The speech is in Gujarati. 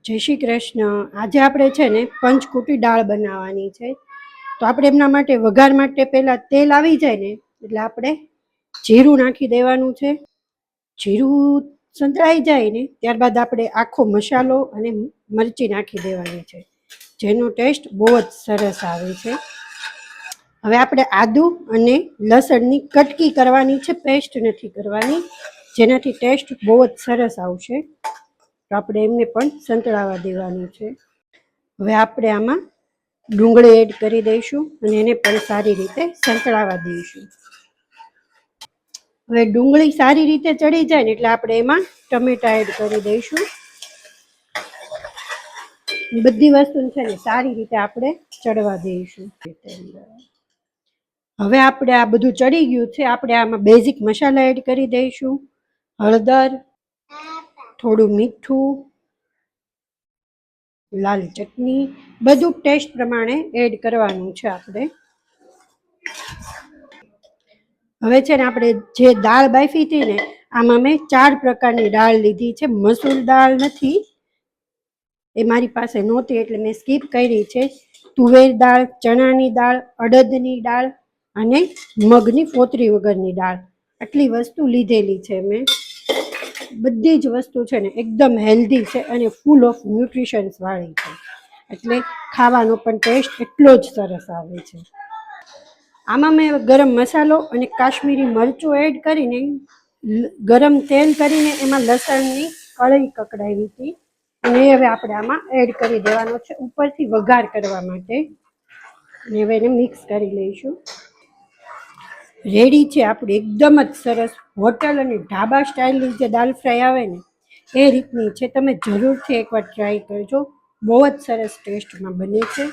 જય શ્રી કૃષ્ણ. આજે આપણે છે ને પંચકુટી દાળ બનાવવાની છે. તો આપણે એમના માટે વઘાર માટે પહેલાં તેલ આવી જાય ને એટલે આપણે જીરું નાખી દેવાનું છે. જીરું સંતળાઈ જાય ને ત્યારબાદ આપણે આખો મસાલો અને મરચી નાખી દેવાની છે, જેનો ટેસ્ટ બહુ જ સરસ આવે છે. હવે આપણે આદુ અને લસણની કટકી કરવાની છે, પેસ્ટ નથી કરવાની, જેનાથી ટેસ્ટ બહુ જ સરસ આવશે. તો આપણે એમને પણ સંતળાવા દેવાનું છે. હવે આપણે આમાં ડુંગળી એડ કરી દઈશું અને એને પણ સારી રીતે સંતળાવા દઈશું. હવે ડુંગળી સારી રીતે ચડી જાય ને એટલે આપણે એમાં ટમેટા એડ કરી દઈશું. બધી વસ્તુ છે ને સારી રીતે આપણે ચડવા દઈશું. હવે આપણે આ બધું ચડી ગયું છે, આપણે આમાં બેઝિક મસાલા એડ કરી દઈશું. હળદર, થોડું મીઠું, લાલ ચટણી, બધું ટેસ્ટ પ્રમાણે એડ કરવાનું છે આપણે. હવે છે ને આપણે જે દાળ બાફી હતી ને આમાં મેં 4 પ્રકારની દાળ લીધી છે. મસૂર દાળ નથી, એ મારી પાસે નહોતી એટલે મેં સ્કીપ કરી છે. તુવેર દાળ, ચણાની દાળ, અડદની દાળ અને મગની ફોતરી વગરની દાળ, આટલી વસ્તુ લીધેલી છે મેં. બધી જ વસ્તુ છે ને એકદમ હેલ્ધી છે અને ફૂલ ઓફ ન્યુટ્રિશન્સ વાળી છે, એટલે ખાવાનો પણ ટેસ્ટ એટલો જ સરસ આવે છે. આમાં મેં ગરમ મસાલો અને કાશ્મીરી મરચું એડ કરીને ગરમ તેલ કરીને એમાં લસણની કળી કકડાવી હતી અને હવે આપણે આમાં એડ કરી દેવાનો છે ઉપરથી વઘાર કરવા માટે. અને હવે એને મિક્સ કરી લઈશું. રેડી છે આપણે એકદમ જ સરસ હોટલ અને ઢાબા સ્ટાઇલની જે દાલ ફ્રાય આવે ને એ રીતની છે. તમે જરૂરથી એકવાર ટ્રાય કરજો, બહુ જ સરસ ટેસ્ટમાં બને છે.